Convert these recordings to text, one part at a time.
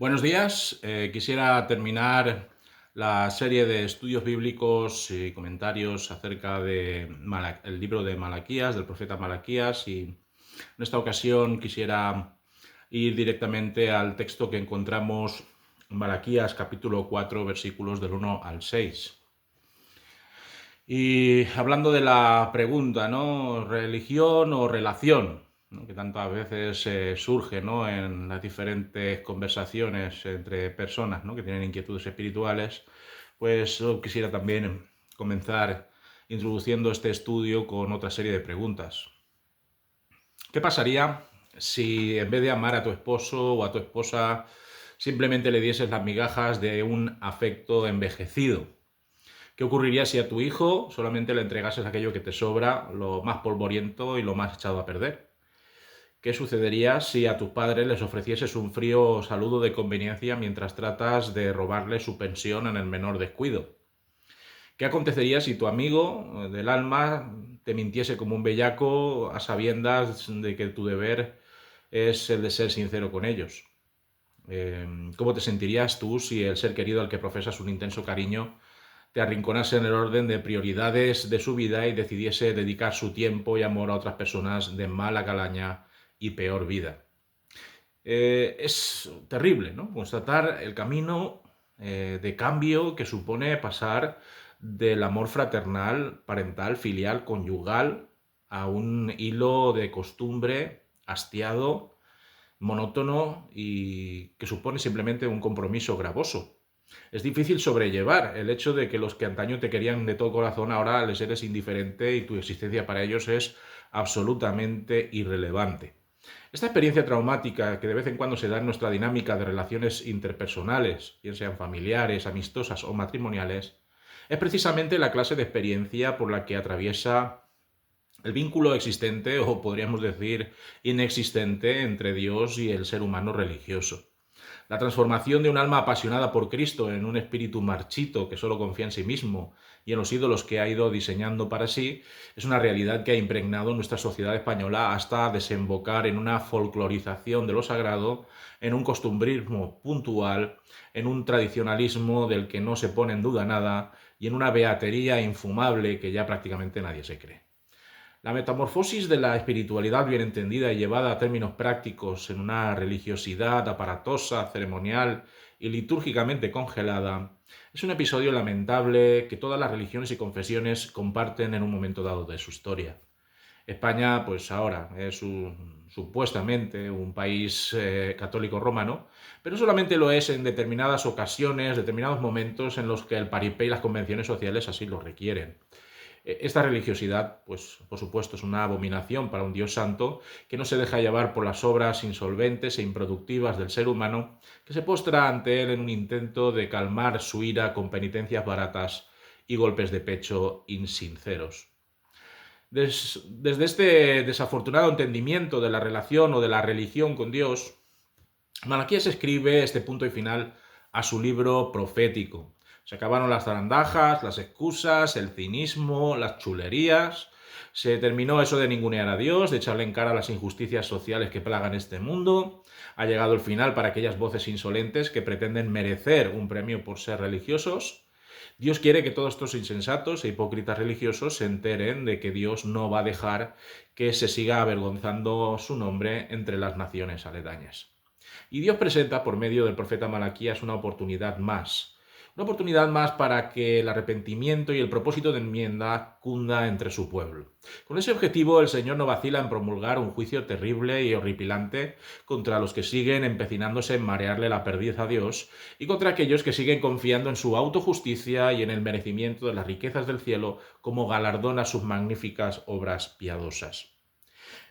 Buenos días. Quisiera terminar la serie de estudios bíblicos y comentarios acerca de el libro de Malaquías, del profeta Malaquías, y en esta ocasión quisiera ir directamente al texto que encontramos en Malaquías capítulo 4 versículos del 1 al 6. Y hablando de la pregunta, ¿no? ¿Religión o relación? ¿No? Que tantas veces surge, ¿no? En las diferentes conversaciones entre personas, ¿no? Que tienen inquietudes espirituales. Pues yo quisiera también comenzar introduciendo este estudio con otra serie de preguntas. ¿Qué pasaría si en vez de amar a tu esposo o a tu esposa simplemente le dieses las migajas de un afecto envejecido? ¿Qué ocurriría si a tu hijo solamente le entregases aquello que te sobra, lo más polvoriento y lo más echado a perder? ¿Qué sucedería si a tus padres les ofrecieses un frío saludo de conveniencia mientras tratas de robarle su pensión en el menor descuido? ¿Qué acontecería si tu amigo del alma te mintiese como un bellaco a sabiendas de que tu deber es el de ser sincero con ellos? ¿Cómo te sentirías tú si el ser querido al que profesas un intenso cariño te arrinconase en el orden de prioridades de su vida y decidiese dedicar su tiempo y amor a otras personas de mala calaña y peor vida? Es terrible, ¿no? Constatar el camino de cambio que supone pasar del amor fraternal, parental, filial, conyugal, a un hilo de costumbre hastiado, monótono y que supone simplemente un compromiso gravoso. Es difícil sobrellevar el hecho de que los que antaño te querían de todo corazón ahora les eres indiferente y tu existencia para ellos es absolutamente irrelevante. Esta experiencia traumática que de vez en cuando se da en nuestra dinámica de relaciones interpersonales, bien sean familiares, amistosas o matrimoniales, es precisamente la clase de experiencia por la que atraviesa el vínculo existente, o podríamos decir inexistente, entre Dios y el ser humano religioso. La transformación de un alma apasionada por Cristo en un espíritu marchito que solo confía en sí mismo y en los ídolos que ha ido diseñando para sí es una realidad que ha impregnado nuestra sociedad española hasta desembocar en una folclorización de lo sagrado, en un costumbrismo puntual, en un tradicionalismo del que no se pone en duda nada y en una beatería infumable que ya prácticamente nadie se cree. La metamorfosis de la espiritualidad bien entendida y llevada a términos prácticos en una religiosidad aparatosa, ceremonial y litúrgicamente congelada es un episodio lamentable que todas las religiones y confesiones comparten en un momento dado de su historia. España, pues ahora, es supuestamente un país católico romano, pero solamente lo es en determinadas ocasiones, determinados momentos en los que el paripé y las convenciones sociales así lo requieren. Esta religiosidad, pues por supuesto, es una abominación para un Dios santo que no se deja llevar por las obras insolventes e improductivas del ser humano, que se postra ante él en un intento de calmar su ira con penitencias baratas y golpes de pecho insinceros. Desde este desafortunado entendimiento de la relación o de la religión con Dios, Malaquías escribe este punto y final a su libro profético. Se acabaron las zarandajas, las excusas, el cinismo, las chulerías. Se terminó eso de ningunear a Dios, de echarle en cara las injusticias sociales que plagan este mundo. Ha llegado el final para aquellas voces insolentes que pretenden merecer un premio por ser religiosos. Dios quiere que todos estos insensatos e hipócritas religiosos se enteren de que Dios no va a dejar que se siga avergonzando su nombre entre las naciones aledañas. Y Dios presenta por medio del profeta Malaquías una oportunidad más. Una oportunidad más para que el arrepentimiento y el propósito de enmienda cunda entre su pueblo. Con ese objetivo, el Señor no vacila en promulgar un juicio terrible y horripilante contra los que siguen empecinándose en marearle la perdiz a Dios y contra aquellos que siguen confiando en su autojusticia y en el merecimiento de las riquezas del cielo como galardón a sus magníficas obras piadosas.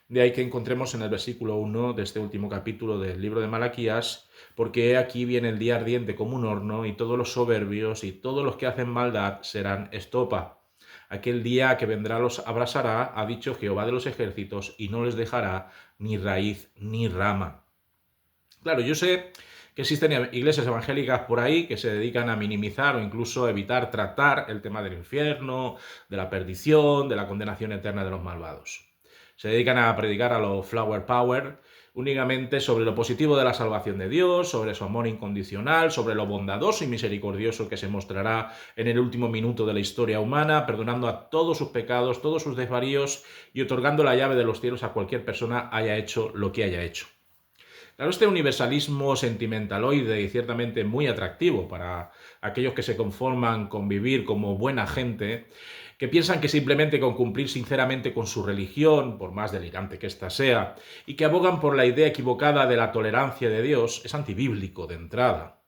De ahí que encontremos en el versículo 1 de este último capítulo del libro de Malaquías, porque aquí viene el día ardiente como un horno, y todos los soberbios y todos los que hacen maldad serán estopa. Aquel día que vendrá los abrasará, ha dicho Jehová de los ejércitos, y no les dejará ni raíz ni rama. Claro, yo sé que existen iglesias evangélicas por ahí que se dedican a minimizar o incluso evitar tratar el tema del infierno, de la perdición, de la condenación eterna de los malvados. Se dedican a predicar a los flower power únicamente sobre lo positivo de la salvación de Dios, sobre su amor incondicional, sobre lo bondadoso y misericordioso que se mostrará en el último minuto de la historia humana, perdonando a todos sus pecados, todos sus desvaríos y otorgando la llave de los cielos a cualquier persona haya hecho lo que haya hecho. Claro, este universalismo sentimentaloide y ciertamente muy atractivo para aquellos que se conforman con vivir como buena gente, que piensan que simplemente con cumplir sinceramente con su religión, por más delirante que ésta sea, y que abogan por la idea equivocada de la tolerancia de Dios, es antibíblico de entrada.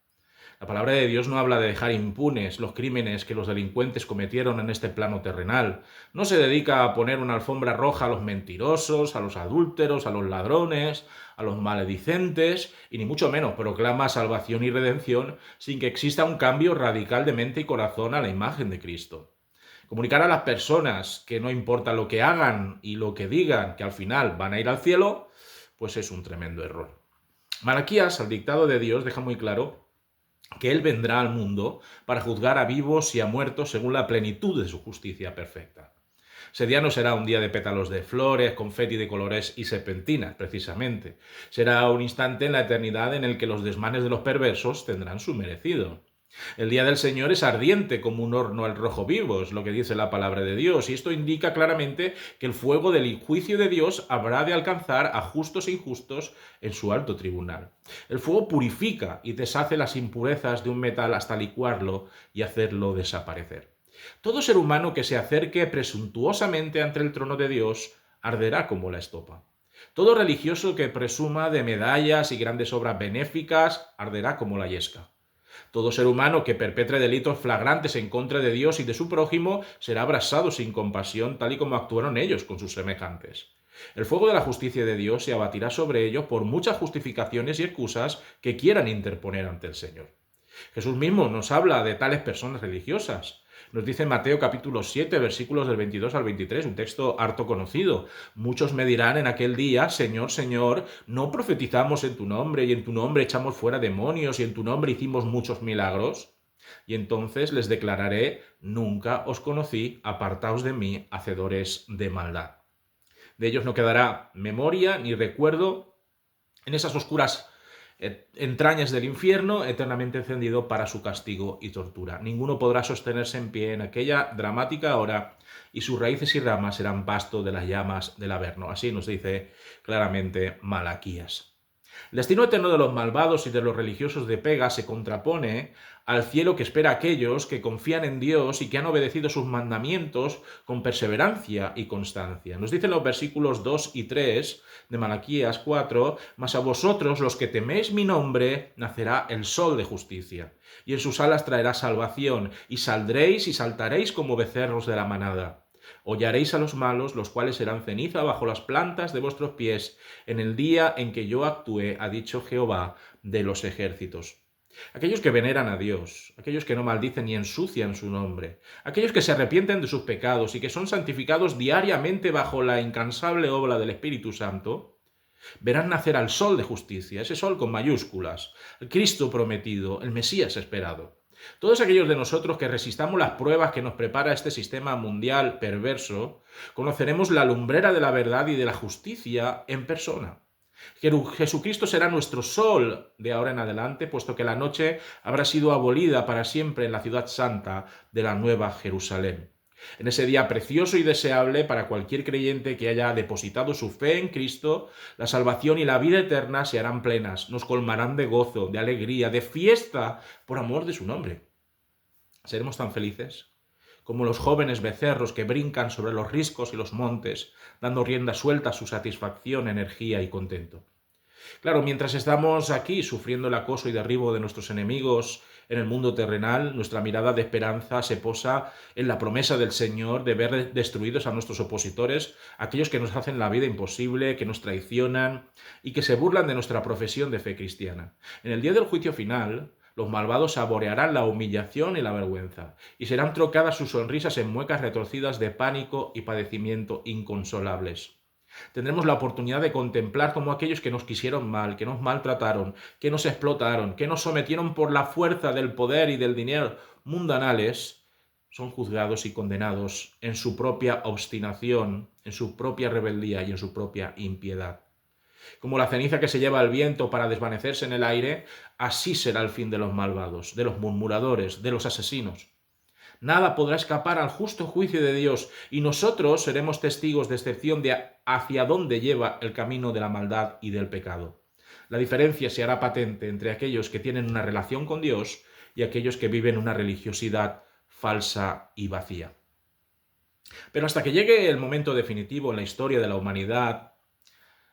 La palabra de Dios no habla de dejar impunes los crímenes que los delincuentes cometieron en este plano terrenal. No se dedica a poner una alfombra roja a los mentirosos, a los adúlteros, a los ladrones, a los maledicentes, y ni mucho menos proclama salvación y redención sin que exista un cambio radical de mente y corazón a la imagen de Cristo. Comunicar a las personas que no importa lo que hagan y lo que digan, que al final van a ir al cielo, pues es un tremendo error. Malaquías, al dictado de Dios, deja muy claro que Él vendrá al mundo para juzgar a vivos y a muertos según la plenitud de su justicia perfecta. Ese día no será un día de pétalos de flores, confeti de colores y serpentinas, precisamente. Será un instante en la eternidad en el que los desmanes de los perversos tendrán su merecido. El día del Señor es ardiente como un horno al rojo vivo, es lo que dice la palabra de Dios, y esto indica claramente que el fuego del juicio de Dios habrá de alcanzar a justos e injustos en su alto tribunal. El fuego purifica y deshace las impurezas de un metal hasta licuarlo y hacerlo desaparecer. Todo ser humano que se acerque presuntuosamente ante el trono de Dios arderá como la estopa. Todo religioso que presuma de medallas y grandes obras benéficas arderá como la yesca. Todo ser humano que perpetre delitos flagrantes en contra de Dios y de su prójimo será abrasado sin compasión, tal y como actuaron ellos con sus semejantes. El fuego de la justicia de Dios se abatirá sobre ellos por muchas justificaciones y excusas que quieran interponer ante el Señor. Jesús mismo nos habla de tales personas religiosas. Nos dice en Mateo capítulo 7, versículos del 22 al 23, un texto harto conocido. Muchos me dirán en aquel día, Señor, Señor, ¿no profetizamos en tu nombre y en tu nombre echamos fuera demonios y en tu nombre hicimos muchos milagros? Y entonces les declararé, nunca os conocí, apartaos de mí, hacedores de maldad. De ellos no quedará memoria ni recuerdo en esas oscuras entrañas del infierno, eternamente encendido para su castigo y tortura. Ninguno podrá sostenerse en pie en aquella dramática hora y sus raíces y ramas serán pasto de las llamas del Averno. Así nos dice claramente Malaquías. El destino eterno de los malvados y de los religiosos de pega se contrapone al cielo que espera a aquellos que confían en Dios y que han obedecido sus mandamientos con perseverancia y constancia. Nos dicen los versículos 2 y 3 de Malaquías 4, mas a vosotros los que teméis mi nombre nacerá el sol de justicia, y en sus alas traerá salvación, y saldréis y saltaréis como becerros de la manada. Hollaréis a los malos, los cuales serán ceniza bajo las plantas de vuestros pies, en el día en que yo actúe, ha dicho Jehová de los ejércitos. Aquellos que veneran a Dios, aquellos que no maldicen ni ensucian su nombre, aquellos que se arrepienten de sus pecados y que son santificados diariamente bajo la incansable obra del Espíritu Santo, verán nacer al sol de justicia, ese sol con mayúsculas, el Cristo prometido, el Mesías esperado. Todos aquellos de nosotros que resistamos las pruebas que nos prepara este sistema mundial perverso, conoceremos la lumbrera de la verdad y de la justicia en persona. Jesucristo será nuestro sol de ahora en adelante, puesto que la noche habrá sido abolida para siempre en la ciudad santa de la Nueva Jerusalén. En ese día precioso y deseable para cualquier creyente que haya depositado su fe en Cristo, la salvación y la vida eterna se harán plenas, nos colmarán de gozo, de alegría, de fiesta, por amor de su nombre. ¿Seremos tan felices como los jóvenes becerros que brincan sobre los riscos y los montes, dando rienda suelta a su satisfacción, energía y contento? Claro, mientras estamos aquí sufriendo el acoso y derribo de nuestros enemigos en el mundo terrenal, nuestra mirada de esperanza se posa en la promesa del Señor de ver destruidos a nuestros opositores, aquellos que nos hacen la vida imposible, que nos traicionan y que se burlan de nuestra profesión de fe cristiana. En el día del juicio final, los malvados saborearán la humillación y la vergüenza, y serán trocadas sus sonrisas en muecas retorcidas de pánico y padecimiento inconsolables. Tendremos la oportunidad de contemplar cómo aquellos que nos quisieron mal, que nos maltrataron, que nos explotaron, que nos sometieron por la fuerza del poder y del dinero mundanales, son juzgados y condenados en su propia obstinación, en su propia rebeldía y en su propia impiedad. Como la ceniza que se lleva el viento para desvanecerse en el aire, así será el fin de los malvados, de los murmuradores, de los asesinos. Nada podrá escapar al justo juicio de Dios, y nosotros seremos testigos de excepción de hacia dónde lleva el camino de la maldad y del pecado. La diferencia se hará patente entre aquellos que tienen una relación con Dios y aquellos que viven una religiosidad falsa y vacía. Pero hasta que llegue el momento definitivo en la historia de la humanidad,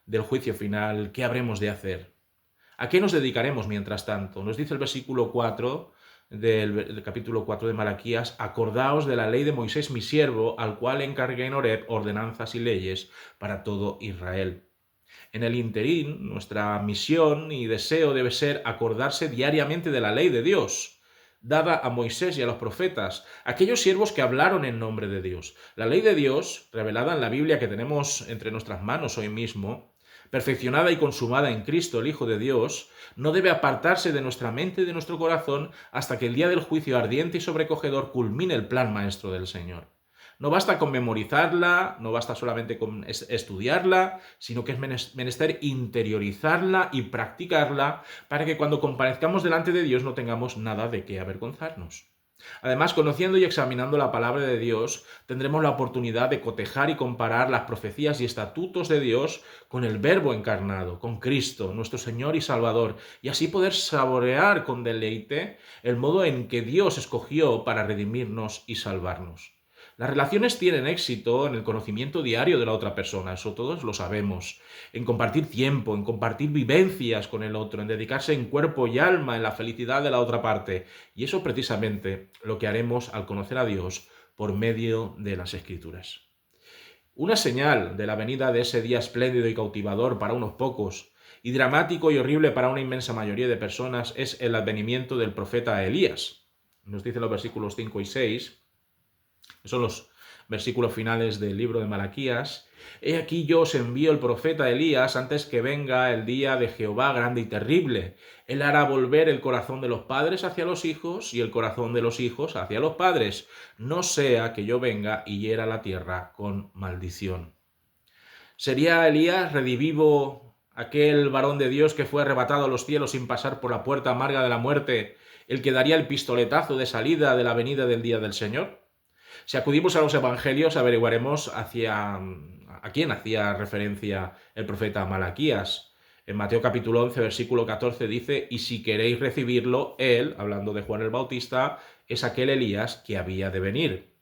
del juicio final, ¿qué habremos de hacer? ¿A qué nos dedicaremos mientras tanto? Nos dice el versículo 4 del capítulo 4 de Malaquías: acordaos de la ley de Moisés mi siervo, al cual encargué en Horeb ordenanzas y leyes para todo Israel. En el interín, nuestra misión y deseo debe ser acordarse diariamente de la ley de Dios, dada a Moisés y a los profetas, aquellos siervos que hablaron en nombre de Dios. La ley de Dios, revelada en la Biblia que tenemos entre nuestras manos hoy mismo, perfeccionada y consumada en Cristo, el Hijo de Dios, no debe apartarse de nuestra mente y de nuestro corazón hasta que el día del juicio ardiente y sobrecogedor culmine el plan maestro del Señor. No basta con memorizarla, no basta solamente con estudiarla, sino que es menester interiorizarla y practicarla para que cuando comparezcamos delante de Dios no tengamos nada de qué avergonzarnos. Además, conociendo y examinando la palabra de Dios, tendremos la oportunidad de cotejar y comparar las profecías y estatutos de Dios con el Verbo encarnado, con Cristo, nuestro Señor y Salvador, y así poder saborear con deleite el modo en que Dios escogió para redimirnos y salvarnos. Las relaciones tienen éxito en el conocimiento diario de la otra persona, eso todos lo sabemos, en compartir tiempo, en compartir vivencias con el otro, en dedicarse en cuerpo y alma en la felicidad de la otra parte. Y eso precisamente lo que haremos al conocer a Dios por medio de las Escrituras. Una señal de la venida de ese día espléndido y cautivador para unos pocos y dramático y horrible para una inmensa mayoría de personas es el advenimiento del profeta Elías. Nos dicen los versículos 5 y 6. Son los versículos finales del libro de Malaquías. He aquí yo os envío el profeta Elías antes que venga el día de Jehová grande y terrible. Él hará volver el corazón de los padres hacia los hijos y el corazón de los hijos hacia los padres. No sea que yo venga y hiera la tierra con maldición. ¿Sería Elías redivivo, aquel varón de Dios que fue arrebatado a los cielos sin pasar por la puerta amarga de la muerte, el que daría el pistoletazo de salida de la venida del día del Señor? Si acudimos a los evangelios, averiguaremos a quién hacía referencia el profeta Malaquías. En Mateo capítulo 11, versículo 14 dice: y si queréis recibirlo, él, hablando de Juan el Bautista, es aquel Elías que había de venir.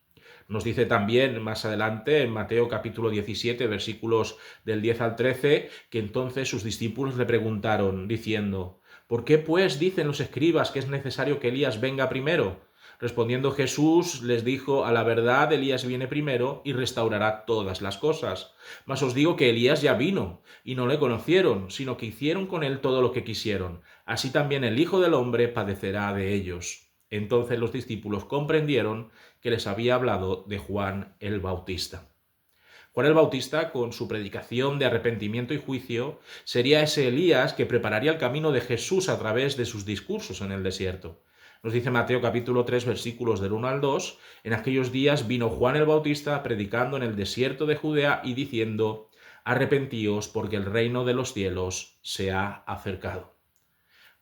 Nos dice también más adelante, en Mateo capítulo 17, versículos del 10 al 13, que entonces sus discípulos le preguntaron, diciendo: ¿por qué pues dicen los escribas que es necesario que Elías venga primero? Respondiendo Jesús les dijo: a la verdad Elías viene primero y restaurará todas las cosas. Mas os digo que Elías ya vino, y no le conocieron, sino que hicieron con él todo lo que quisieron. Así también el Hijo del Hombre padecerá de ellos. Entonces los discípulos comprendieron que les había hablado de Juan el Bautista. Juan el Bautista, con su predicación de arrepentimiento y juicio, sería ese Elías que prepararía el camino de Jesús a través de sus discursos en el desierto. Nos dice Mateo capítulo 3, versículos del 1 al 2, en aquellos días vino Juan el Bautista predicando en el desierto de Judea y diciendo: arrepentíos porque el reino de los cielos se ha acercado.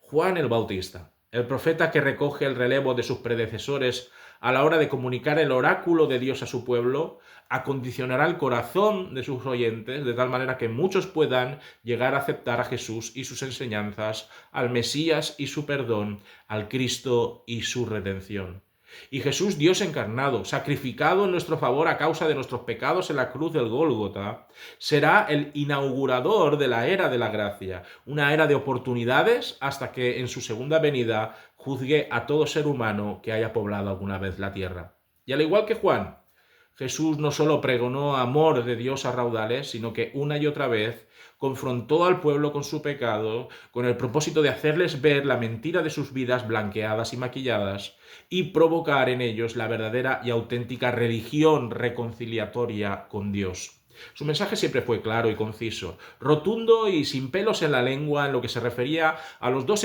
Juan el Bautista, el profeta que recoge el relevo de sus predecesores a la hora de comunicar el oráculo de Dios a su pueblo, acondicionará el corazón de sus oyentes de tal manera que muchos puedan llegar a aceptar a Jesús y sus enseñanzas, al Mesías y su perdón, al Cristo y su redención. Y Jesús, Dios encarnado, sacrificado en nuestro favor a causa de nuestros pecados en la cruz del Gólgota, será el inaugurador de la era de la gracia, una era de oportunidades hasta que en su segunda venida juzgue a todo ser humano que haya poblado alguna vez la tierra. Y al igual que Juan, Jesús no solo pregonó amor de Dios a raudales, sino que una y otra vez confrontó al pueblo con su pecado, con el propósito de hacerles ver la mentira de sus vidas blanqueadas y maquilladas, y provocar en ellos la verdadera y auténtica religión reconciliatoria con Dios. Su mensaje siempre fue claro y conciso, rotundo y sin pelos en la lengua en lo que se refería a los dos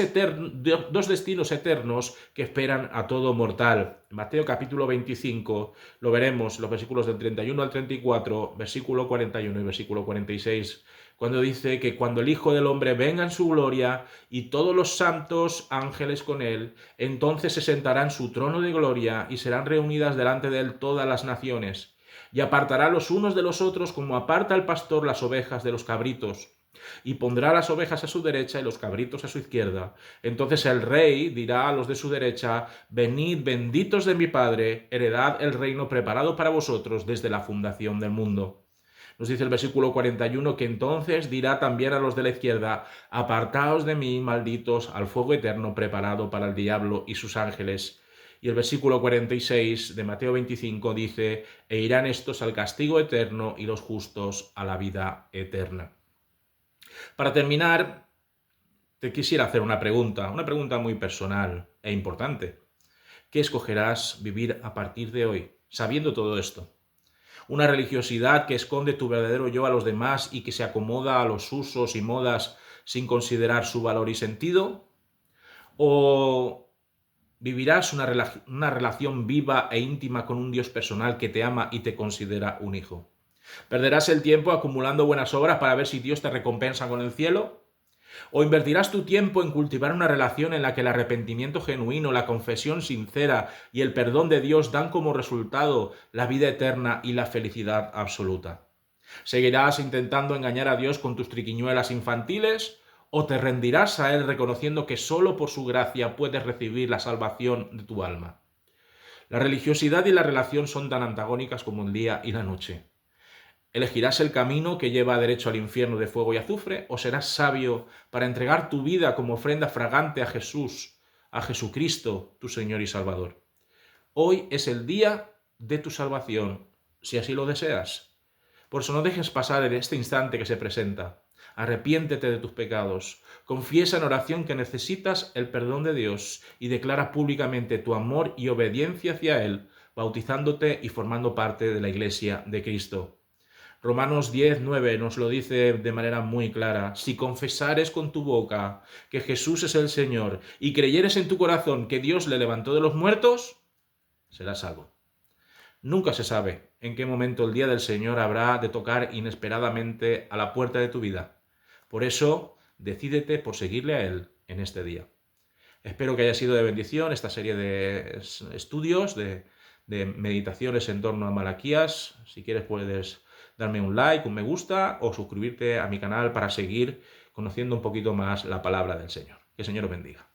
destinos eternos que esperan a todo mortal. En Mateo capítulo 25 lo veremos, los versículos del 31 al 34, versículo 41 y versículo 46, cuando dice que cuando el Hijo del Hombre venga en su gloria y todos los santos ángeles con él, entonces se sentará en su trono de gloria y serán reunidas delante de él todas las naciones y apartará los unos de los otros como aparta el pastor las ovejas de los cabritos, y pondrá las ovejas a su derecha y los cabritos a su izquierda. Entonces el rey dirá a los de su derecha: venid, benditos de mi Padre, heredad el reino preparado para vosotros desde la fundación del mundo. Nos dice el versículo 41 que entonces dirá también a los de la izquierda: apartaos de mí, malditos, al fuego eterno preparado para el diablo y sus ángeles. Y el versículo 46 de Mateo 25 dice: e irán estos al castigo eterno y los justos a la vida eterna. Para terminar, te quisiera hacer una pregunta muy personal e importante. ¿Qué escogerás vivir a partir de hoy, sabiendo todo esto? ¿Una religiosidad que esconde tu verdadero yo a los demás y que se acomoda a los usos y modas sin considerar su valor y sentido? ¿O vivirás una relación viva e íntima con un Dios personal que te ama y te considera un hijo? ¿Perderás el tiempo acumulando buenas obras para ver si Dios te recompensa con el cielo? ¿O invertirás tu tiempo en cultivar una relación en la que el arrepentimiento genuino, la confesión sincera y el perdón de Dios dan como resultado la vida eterna y la felicidad absoluta? ¿Seguirás intentando engañar a Dios con tus triquiñuelas infantiles? ¿O te rendirás a Él reconociendo que solo por su gracia puedes recibir la salvación de tu alma? La religiosidad y la relación son tan antagónicas como el día y la noche. ¿Elegirás el camino que lleva derecho al infierno de fuego y azufre? ¿O serás sabio para entregar tu vida como ofrenda fragante a Jesús, a Jesucristo, tu Señor y Salvador? Hoy es el día de tu salvación, si así lo deseas. Por eso no dejes pasar en este instante que se presenta. Arrepiéntete de tus pecados, confiesa en oración que necesitas el perdón de Dios y declara públicamente tu amor y obediencia hacia Él, bautizándote y formando parte de la Iglesia de Cristo. Romanos 10:9 nos lo dice de manera muy clara: si confesares con tu boca que Jesús es el Señor y creyeres en tu corazón que Dios le levantó de los muertos, serás salvo. Nunca se sabe en qué momento el día del Señor habrá de tocar inesperadamente a la puerta de tu vida. Por eso, decídete por seguirle a Él en este día. Espero que haya sido de bendición esta serie de estudios, de meditaciones en torno a Malaquías. Si quieres puedes darme un like, un me gusta o suscribirte a mi canal para seguir conociendo un poquito más la palabra del Señor. Que el Señor os bendiga.